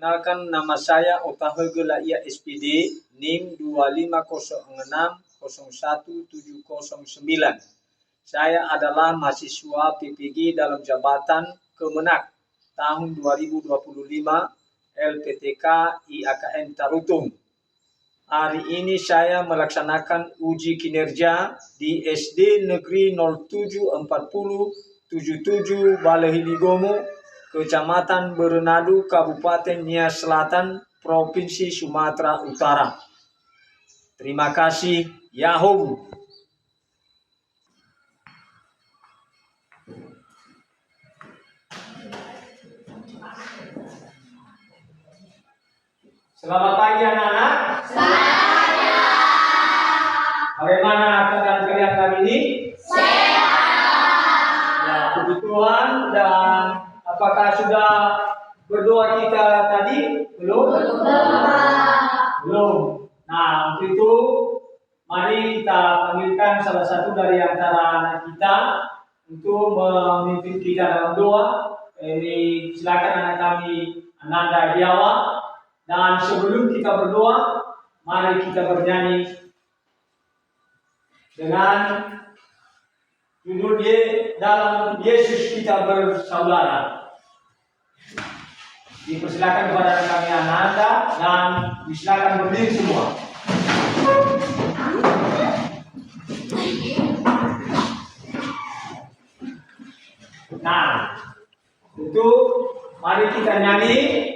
Perkenalkan, nama saya Otahegela Ia SPD, NIM 25060179. Saya adalah mahasiswa PPG dalam jabatan Kemenak tahun 2025 LPTK IAKN Tarutung. Hari ini saya melaksanakan uji kinerja di SD Negeri 074077 Balehiligomo, Kecamatan Berenadu, Kabupaten Nias Selatan, Provinsi Sumatera Utara. Terima kasih. Yahoo! Selamat pagi anak-anak. Bagaimana keadaan kalian hari ini? Sehat. Ya, puji Tuhan. Dan apakah sudah berdoa kita tadi? Belum. Nah, untuk itu mari kita panggilkan salah satu dari antara anak kita untuk memimpin kita dalam doa. Ini silakan anak kami Ananda Diawa. Dan sebelum kita berdoa, mari kita bernyanyi dengan judul dalam Yesus kita bersaudara. Dipersilakan kepada kami Ananda dan disilakan berdiri semua. Nah, itu mari kita nyanyi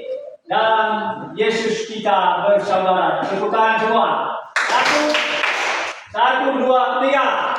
dalam Yesus kita bersaudara. Tepuk tangan semua. Satu, dua, tiga.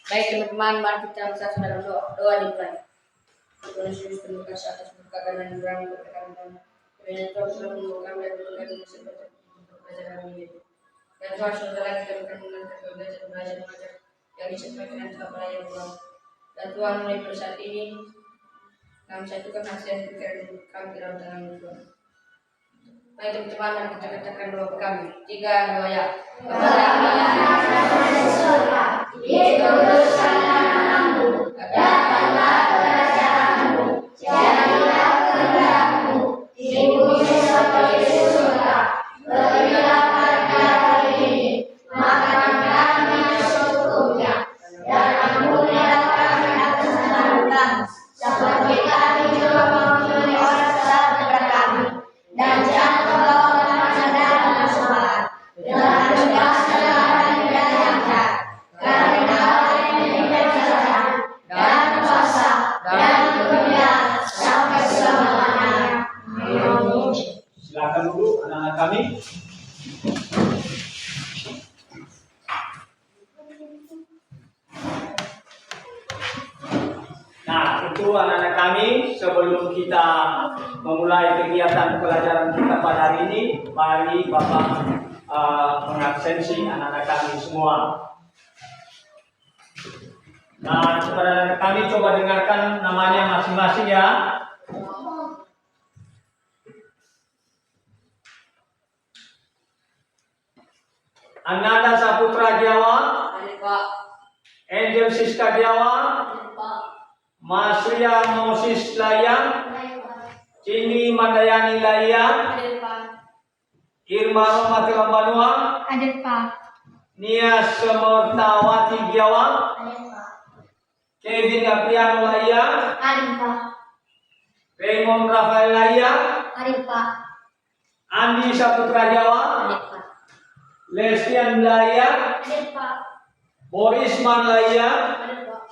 Baik teman-teman, mari kita bersatu dalam doa dimulai. Tuhan Yesus, terima kasih atas berkat dan berani berkat dan kiranya Tuhan sudah membukakan dan berkat ini seperti belajar kami ini. Dan Tuhan sudah lagi kami akan mengantar belajar mengajar yang disampaikan dan apa yang Tuhan. Dan Tuhan mulai pada saat ini kami satukan hasil pikiran kami dalam tangan Tuhan. Baik teman-teman, mari kita katakan doa kami. 3, 2, ya. Dikuduskan namamu, datanglah kerajaanmu, jadilah kehendakmu di bumi seperti di surga. Berilah pada hari ini makanan kami secukupnya, dan ampunilah kami atas kesalahan kami, seperti kami juga mengampuni orang salah kepada kami, dan jangan membawa kami dalam masalah, dan bebaskanlah kami dari yang jahat. Karena ini kerajaan dan kuasa dan kemuliaan sampai selama-lamanya. Amin. Silakan dulu anak-anak kami. Nah, itu anak-anak kami, sebelum kita memulai kegiatan pelajaran kita pada hari ini, mari Bapak mengabsensi anak-anak kami semua. Nah, kepada kami coba dengarkan namanya masing-masing ya. Ananda Saputra Jawa, Pak. Angel Siska Jawa, Pak. Masria Moses Layang, Hadir Pak. Cini Mandayani Layang, Hadir Pak. Irma Romati Lambanua, Hadir Pak. Nia Semertawati Giawang, Hadir Pak. Kevin Apriano Layang, Hadir Pak. Raymond Rafael Layang, Hadir Pak. Andi Saputra Jawa, Hadir Pak. Lestian Layang, Hadir Pak. Boris Man Layang, Hadir Pak.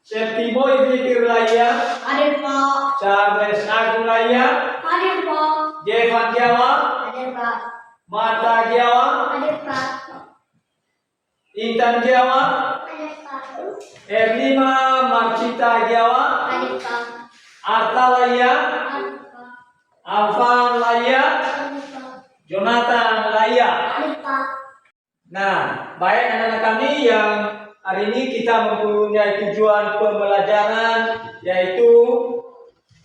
Septimoy Fikir Layang, Hadir Pak. Charles Agung Layang, Hadir Pak. Jevan Jawa, Hadir Pak. Mata Jawa, Hadir Pak. Intan Jawa, Hadir Pak. Ernima Marcita Jawa, Hadir Pak. Arta Layang, Hadir Pak. Alvan Layang, Hadir Pak. Jonathan Layang. Hadir Pak. Nah, baik anak-anak kami yang hari ini kita mempunyai tujuan pembelajaran yaitu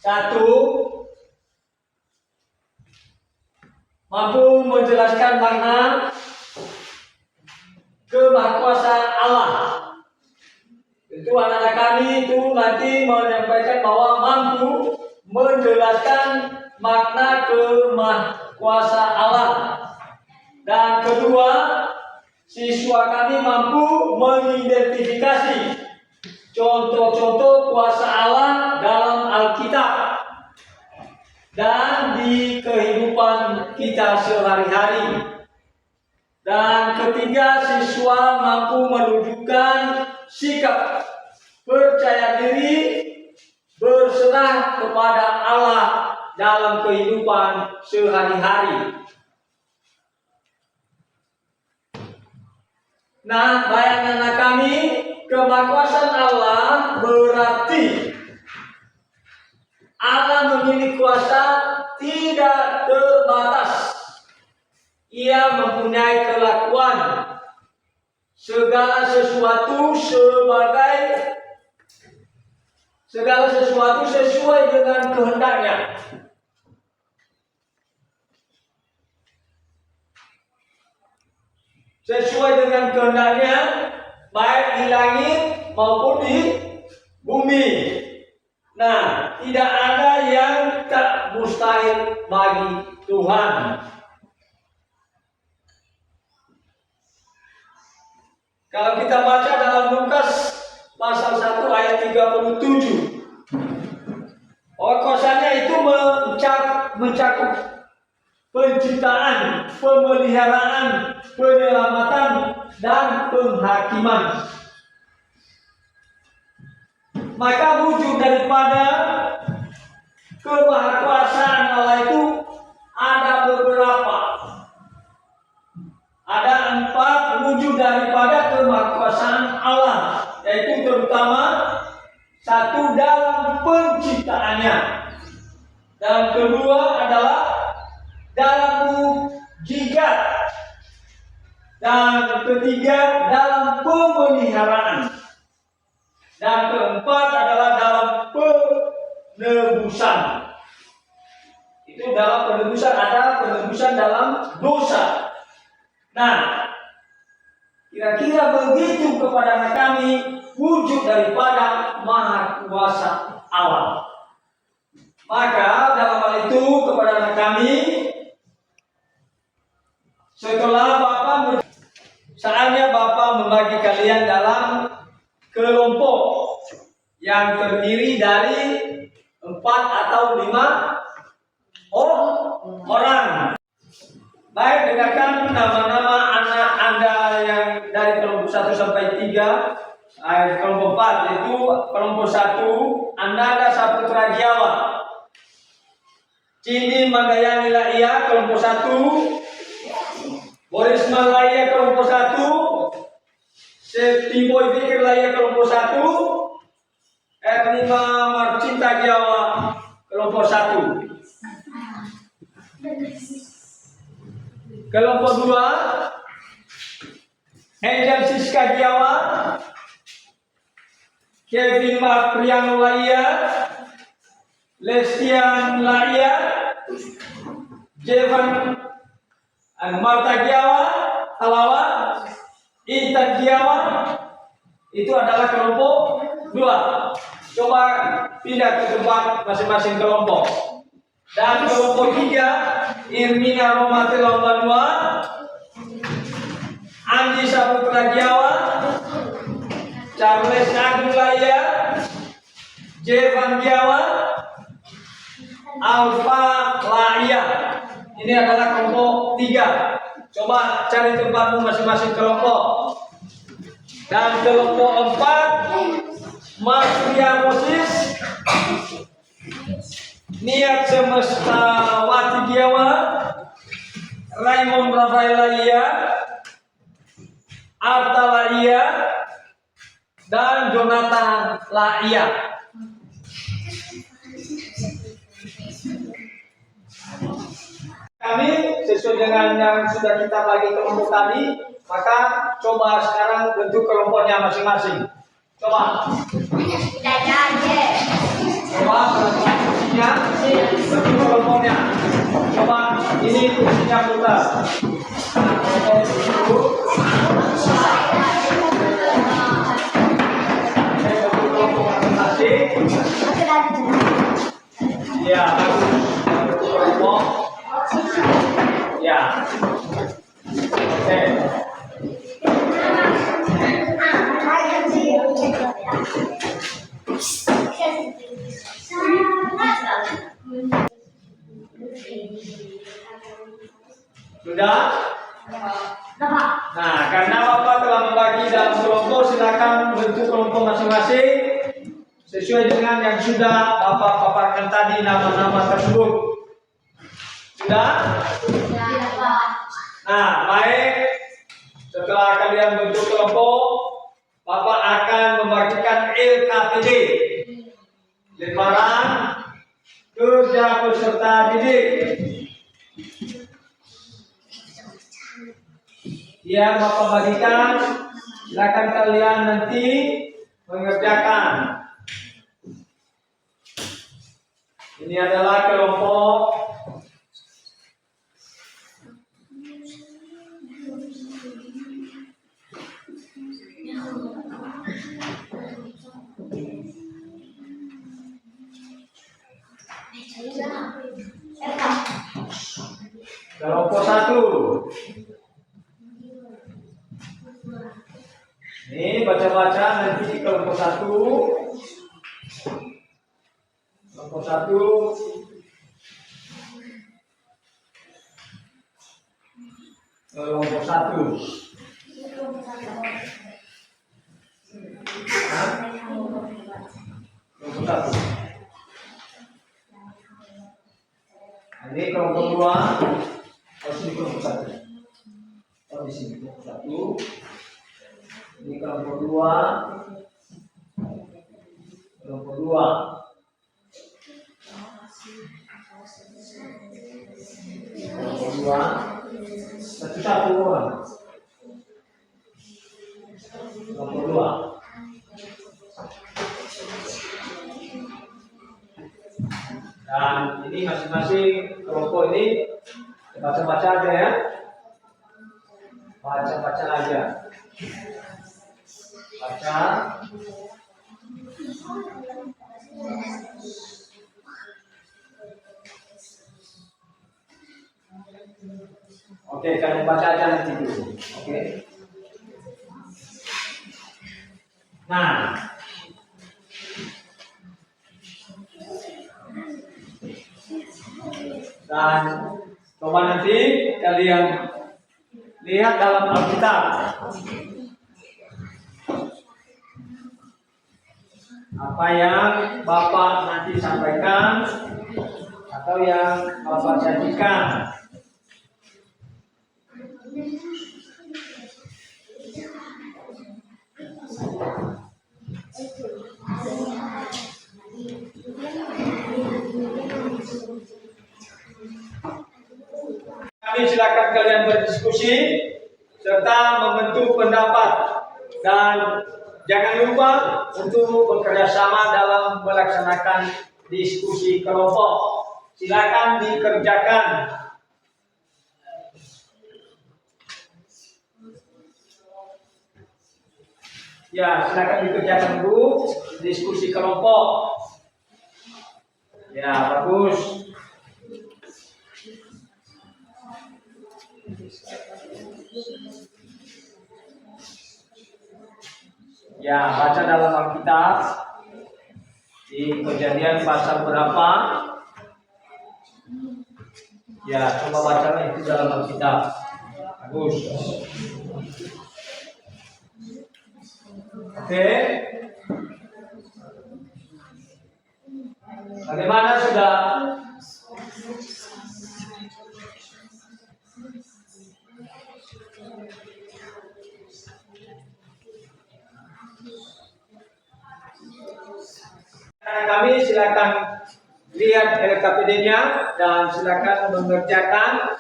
satu, mampu menjelaskan makna kemahakuasaan Allah. Tentu anak-anak kami itu nanti menyampaikan bahwa mampu menjelaskan makna kemahakuasaan Allah. Dan kedua, siswa kami mampu mengidentifikasi contoh-contoh kuasa Allah dalam Alkitab dan di kehidupan kita sehari-hari. Dan ketiga, siswa mampu menunjukkan sikap percaya diri berserah kepada Allah dalam kehidupan sehari-hari. Nah, baik anak kami, kemahakuasaan Allah berarti Allah memiliki kuasa tidak terbatas. Ia mempunyai kelakuan segala sesuatu sesuai dengan kehendaknya. Sesuai dengan kehendaknya, baik di langit maupun di bumi. Nah, tidak ada yang tak mustahil bagi Tuhan. Kalau kita baca dalam Lukas pasal 1 ayat 37, kuasanya itu mencakup penciptaan, pemeliharaan, penyelamatan, dan penghakiman. Maka wujud daripada kemahakuasaan Allah itu ada beberapa. Ada 4 wujud daripada kemahakuasaan Allah, yaitu terutama 1 dalam penciptaannya, dan kedua adalah dalam mukjizat, dan ketiga dalam pemeliharaan, dan keempat adalah dalam penebusan. Itu dalam penebusan, ada penebusan dalam dosa. Nah, kira-kira begitu kepada anak kami wujud daripada Maha Kuasa Allah. Maka dalam hal itu kepada anak kami, setelah saatnya Bapak membagi kalian dalam kelompok yang terdiri dari 4 atau 5 orang. Baik, dengarkan nama-nama anak Anda yang dari kelompok 1 sampai 3. Kelompok 4 yaitu kelompok 1, Ananda Saputra Jawa, Cindi Mandayani Laia kelompok 1, Boris Malaya kelompok 1, Septimoy Fikir Laia kelompok 1, Ernima Marcinta Jawa kelompok 1. Kelompok 2, Angel Siska Jawa, Kevin Marpriano Laia, Lestian Laia, Jevan Marta Jawa, Talawa, Intan Jawa. Itu adalah kelompok 2. coba pindah ke tempat masing-masing kelompok. Dan kelompok 3, Irmina Romati Lombanua, Andi Saputra Giawa, Charles Agung Laya, Jevan Giawa, Alfa Laya. Ini adalah kelompok 3. Coba cari tempatmu masing-masing kelompok. Dan kelompok 4, Mas Ria Moses, Niat Semesta Wati Giawa, Raymond Rafael Laya, Arta Laya, dan Jonathan Laya. Kami sesuai dengan yang sudah kita bagi kelompok tadi, maka coba sekarang bentuk kelompoknya masing-masing. Coba. Coba kursinya, bentuk kelompoknya. Coba ini kursinya putar. Kelompok masing-masing. Ya, kelompok. Ya. Oke. Sudah? Nah, karena Bapak telah membagi dalam kelompok, silakan bentuk kelompok masing-masing sesuai dengan yang sudah Bapak paparkan tadi nama-nama tersebut. Sudah? Nah, baik. Setelah kalian bentuk kelompok, Bapak akan membagikan LKPD, lembaran kerja peserta didik. Yang Bapak bagikan, silakan kalian nanti mengerjakan. Ini adalah kelompok kelompok 1. Ini baca-baca nanti di kelompok 1. Kelompok 1. Kelompok 1. Kelompok 1. Ini kelompok 2. Harus di kelompok 1. Di sini kelompok 1. Ini kelompok 2. Kelompok 2. Kelompok 2. Satu-satu orang. Kelompok 2. Dan ini masing-masing kelompok ini baca-baca aja ya. Baca-baca aja. Baca. Oke, kalian baca aja nanti dulu. Oke. Nah, dan coba nanti kalian lihat dalam Alkitab. Apa yang Bapak nanti sampaikan atau yang Bapak janjikan. Kami silakan kalian berdiskusi serta membentuk pendapat dan jangan lupa untuk bekerja sama dalam melaksanakan diskusi kelompok. Silakan dikerjakan. Ya, silakan dikerjakan dulu diskusi kelompok. Ya, bagus. Ya, baca dalam Alkitab di Kejadian pasal berapa? Ya, coba baca itu dalam Alkitab. Bagus. Oke. Bagaimana sudah? Kami silakan lihat LKPD-nya dan silakan mengerjakan,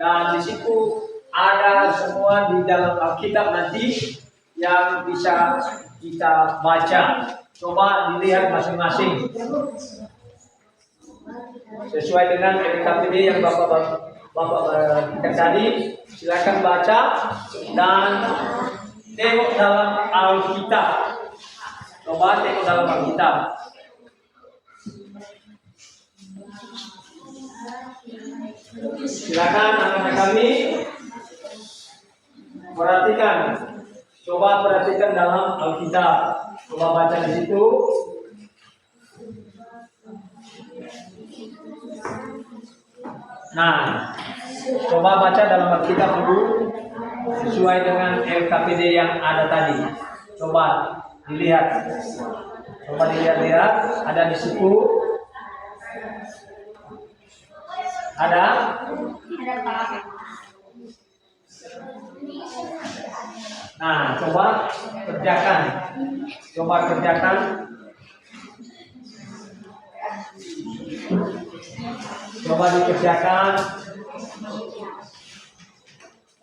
dan di situ ada semua di dalam Alkitab nanti yang bisa kita baca. Coba dilihat masing-masing sesuai dengan LKPD yang Bapak berikan tadi. Silakan baca dan tengok dalam Alkitab. Coba tengok dalam Alkitab. Silakan anak-anak kami perhatikan. Coba perhatikan dalam Alkitab. Coba baca di situ. Nah, coba baca dalam Alkitab dulu sesuai dengan LKPD yang ada tadi. Coba dilihat. Coba dilihat-lihat, ada di situ. Ada? Nah, coba kerjakan. Coba kerjakan. Coba dikerjakan.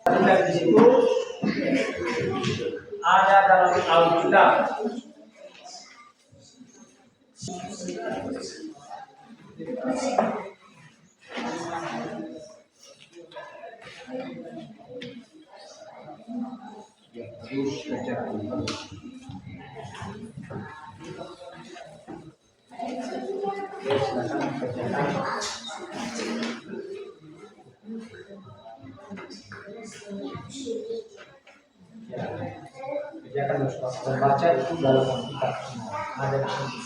Tidak di situ ada dalam Alkitab. Ya, terus kerjakan. Silakan kerjakan. Ya, kerjakan dan baca itu dalam Alkitab. Ada di sini.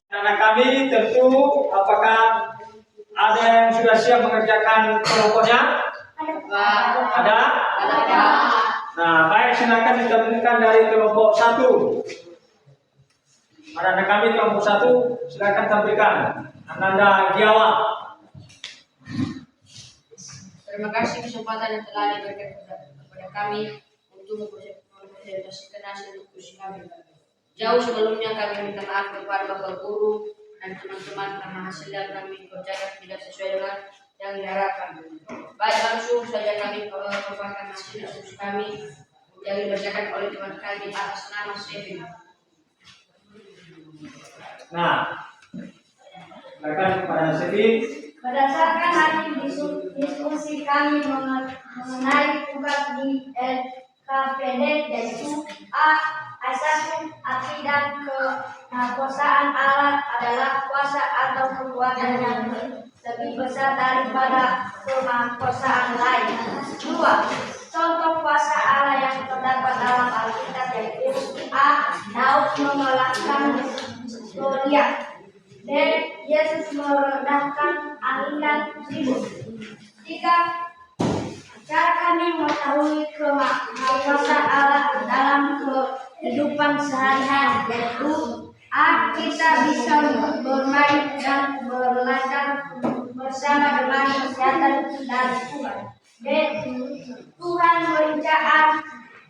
Anak kami tentu, apakah ada yang sudah siap mengerjakan kelompoknya? Ada? Nah, baik, silakan ditampilkan dari kelompok 1. Anak kami kelompok 1, silakan tampilkan. Ananda Giawa. Terima kasih kesempatan yang telah diberikan kepada kami untuk mempresentasikan hasil diskusi kami. Jauh sebelumnya kami minta maaf kepada Bapak Guru dan teman-teman karena hasil yang kami kerjakan tidak sesuai dengan yang diharapkan. Baik, langsung saja kami paparkan hasil diskusi kami yang dibacakan oleh teman kami atas nama Sevin. Nah, Silakan kepada Sevi. Berdasarkan hasil diskusi kami mengenai tugas di LKPD, yaitu A1 akidah kemerkosaan alat adalah kuasa atau kekuatan yang lebih besar daripada pemerkosaan lain. 2. Contoh kuasa Allah yang terdapat dalam Alkitab yaitu A. Daud mengalahkan Goliat. B. Yesus merendahkan angin dan ribut. 3. Cara kami mengetahui kuasa Allah dalam kehidupan sehari-hari yaitu A. Kita bisa bermain dan belajar bersama dengan kesehatan dari Tuhan. B. Tuhan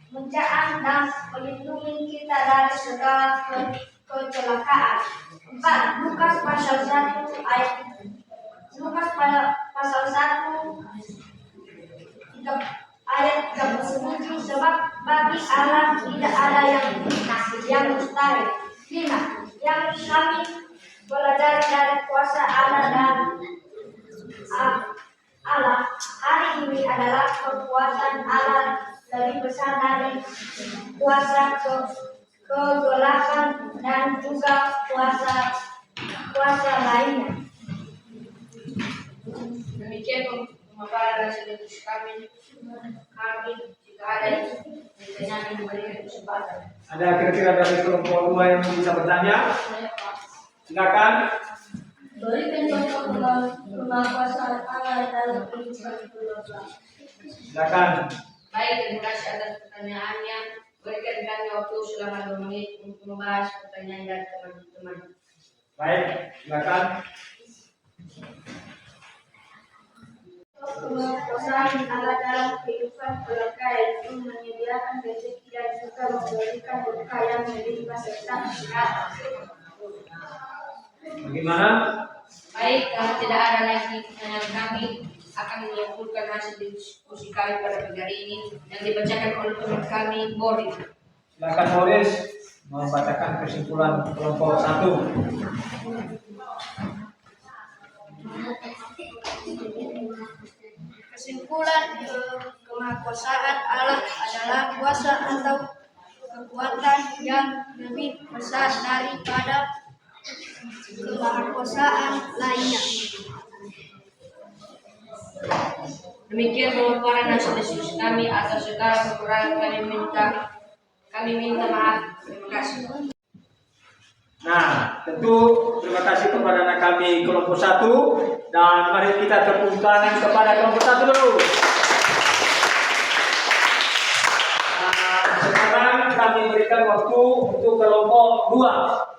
mencaan dan melindungi kita dari segala kecelakaan. 4. Lukas pasal 1 ayat 37, sebab bagi Allah tidak ada yang mustahil. 5. Yang kami belajar dari kuasa Allah dan Allah hari ini adalah kekuatan Allah lebih besar dari kuasa kegelapan dan juga kuasa lainnya. Demikian pemaparan hasil diskusi kami jika ada yang bertanya memberikan kesempatan. Ada kira-kira dari kelompok 2 yang bisa bertanya? Silakan. Berikan contoh pemerkosaan Allah dalam kehidupan keluarga. Silakan. Baik, terima kasih atas pertanyaannya. Berikan kami waktu selama 2 menit untuk membahas pertanyaan dari teman-teman. Baik, silakan. Pemerkosaan Allah dalam kehidupan keluarga yaitu menyediakan rezeki dan juga memberikan berkah yang melimpah serta kesehatan. Bagaimana? Baik, kalau tidak ada lagi pertanyaan kami akan menyimpulkan hasil diskusi kami pada pagi hari ini yang dibacakan oleh teman kami, Boris. Silakan Boris membacakan kesimpulan kelompok 1. Kesimpulan kemerkosaan Allah adalah kuasa atau kekuatan yang lebih besar daripada kemerkosaan lainnya. Demikian pemaparan hasil diskusi kami. Atas segala kekurangan kami minta maaf. Terima kasih. Nah, tentu terima kasih kepada anak kami kelompok 1 dan mari kita tepuk tangan kepada kelompok 1 dulu. Nah, sekarang kami berikan waktu untuk kelompok 2.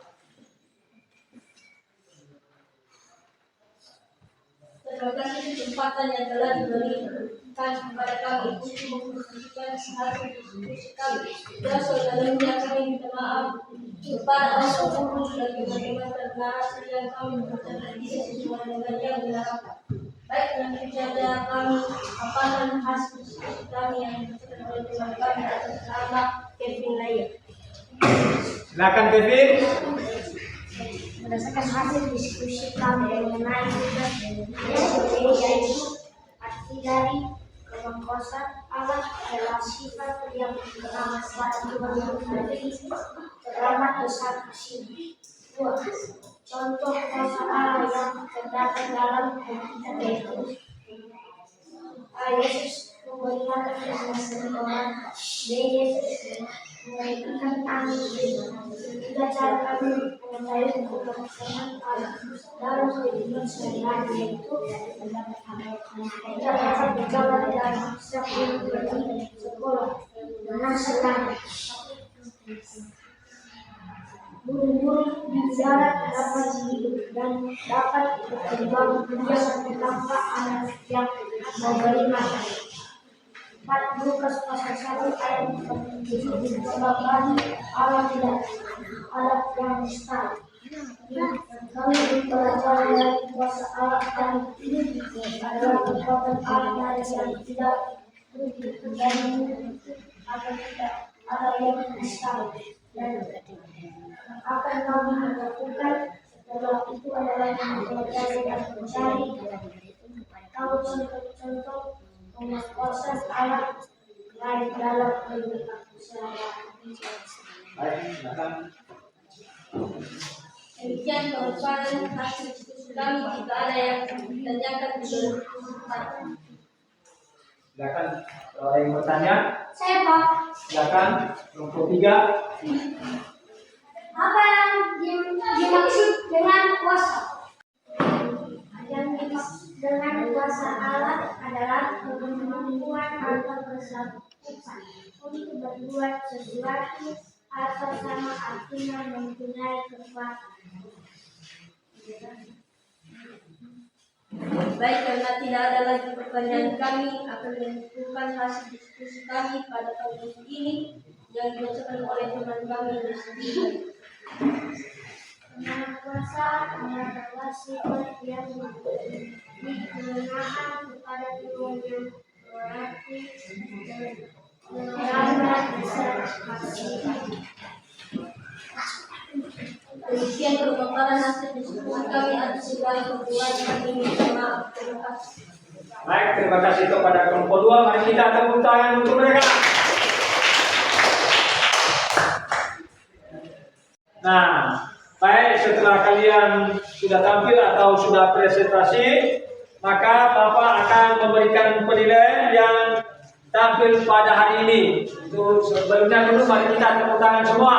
Terima kasih kesempatan yang telah diberikan kepada kami untuk mempublikasikan hasil diskusi kami. Dan selanjutnya kami minta maaf kepada seluruh dan teman-teman karena hasil yang kami berikan tidak sesuai dengan yang diharapkan. Baik, nanti saja kami apakan hasil diskusi kami yang diberikan oleh teman kami atas nama Kevin Laya. Silakan Kevin. Berdasarkan hasil diskusi kami mengenai tugas yaitu arti dari kemerkosaan Allah adalah sifat yang bermanfaat bagi terdapat besar kasih. 2. Contoh kuasa Allah yang terdapat dalam Alkitab yaitu Yesus memberikan kesembuhan orang. B. Yesus memberikan angin. 3. Cara kami mengetahui kemerkosaan Allah dalam kehidupan sehari-hari yaitu kita dapat berjalan dalam sekolah dengan senang. Burung-burung di darat dapat hidup dan dapat berkembang biak tanpa anak yang memberi makan. 4. Lukas pasal 1 ayat 47, sebab bagi Allah tidak ada yang mustahil. Kami belajar dari kuasa Allah dan ini adalah kekuatan Allah dari yang tidak dan akan tidak ada yang mustahil dan akan kami lakukan Doa itu adalah yang mempelajari dan mencari tahu contoh-contoh penguasa alat lain dalam kehidupan sehari-hari. Baik, silakan. Demikian merupakan hasil diskusi kami. Jika ada yang ditanyakan di tempat. Silakan. Kalau ada yang bertanya, Saya Pak, silakan. Nomor 3. apa yang dimaksud dengan kuasa? Yang dimaksud dengan kuasa Allah adalah kemampuan atau kesanggupan untuk berbuat sesuatu atau sama artinya mempunyai kekuatan. Baik, karena tidak ada lagi pertanyaan, kami akan menyebutkan hasil diskusi kami pada pagi ini yang dibacakan oleh teman kami di sini. Dengan kuasa adalah sifat yang digunakan kepada Tuhan yang berarti merawat kesehatan. Demikian pemaparan hasil diskusi kami atas segala perbuatan kami. Maaf, terima kasih. Baik, terima kasih kepada kelompok 2. Mari kita tepuk tangan untuk mereka. Nah, baik, setelah kalian sudah tampil atau sudah presentasi, maka Bapak akan memberikan penilaian yang tampil pada hari ini. Itu sebelumnya dulu mari kita tepuk tangan semua.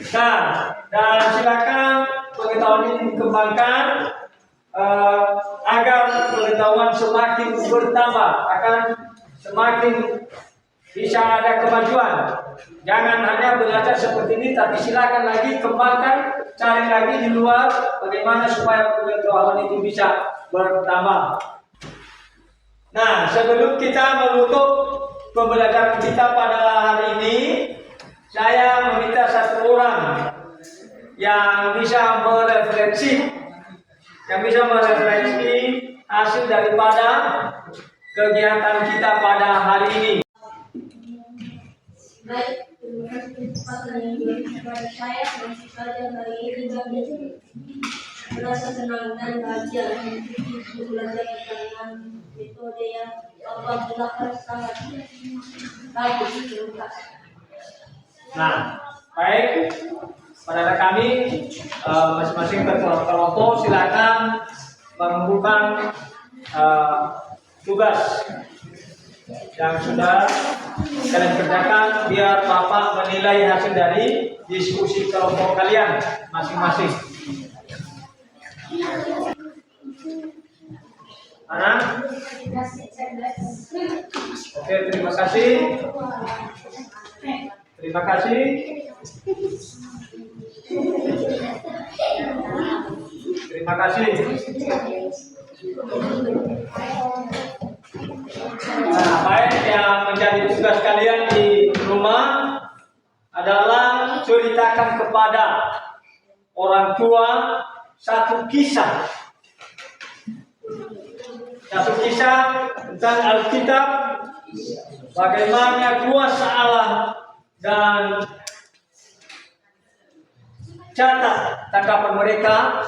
Nah, dan silakan pengetahuan ini dikembangkan agar pengetahuan semakin bertambah, akan semakin bisa ada kemajuan. Jangan hanya belajar seperti ini, tapi silakan lagi kembangkan, cari lagi di luar bagaimana supaya pengetahuan itu bisa bertambah. Nah, sebelum kita menutup pembelajaran kita pada hari ini, saya meminta satu orang yang bisa merefleksi hasil daripada kegiatan kita pada hari ini. Baik, terima kasih kesempatan yang diberikan kepada saya. Langsung saja hari ini kami merasa senang dan bahagia untuk belajar dengan metode yang Bapak gunakan sangat bagus. Terima kasih. Nah, baik, pada kami masing-masing kelompok silakan mengumpulkan tugas yang sudah kalian kerjakan biar Bapak menilai hasil dari diskusi kelompok kalian masing-masing. Mana? Oke, terima kasih. Terima kasih. Terima kasih. Nah, baik, yang menjadi tugas kalian di rumah adalah ceritakan kepada orang tua satu kisah tentang Alkitab, bagaimana kuasa Allah, dan catat tanggapan mereka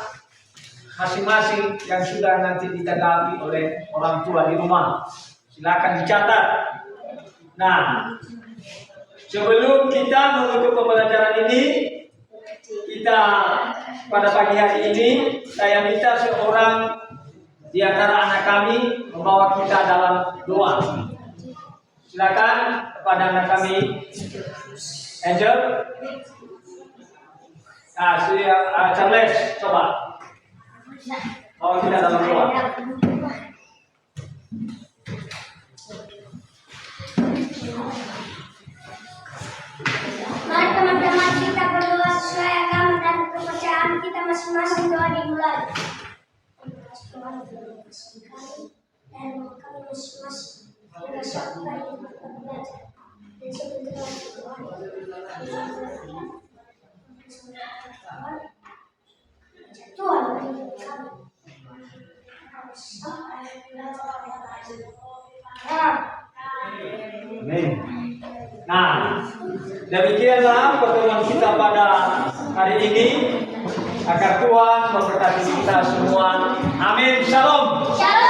masing-masing yang sudah nanti ditanggapi oleh orang tua di rumah. Silakan dicatat. Nah, sebelum kita menutup pembelajaran ini, kita pada pagi hari ini saya minta seorang di antara anak kami membawa kita dalam doa. Silakan kepada anak kami, Angel. Charles, coba bawa kita dalam doa. Mari teman-teman kita berdoa sesuai agama dan kepercayaan kita masing-masing. Doa dimulai. Tuhan berkasih kami dan kami masing-masing kita sampai belajar dan sebentar Tuhan Tuhan Amin. Nah, demikianlah pertemuan kita pada hari ini, agar Tuhan memberkati kita semua. Amin. Shalom. Shalom.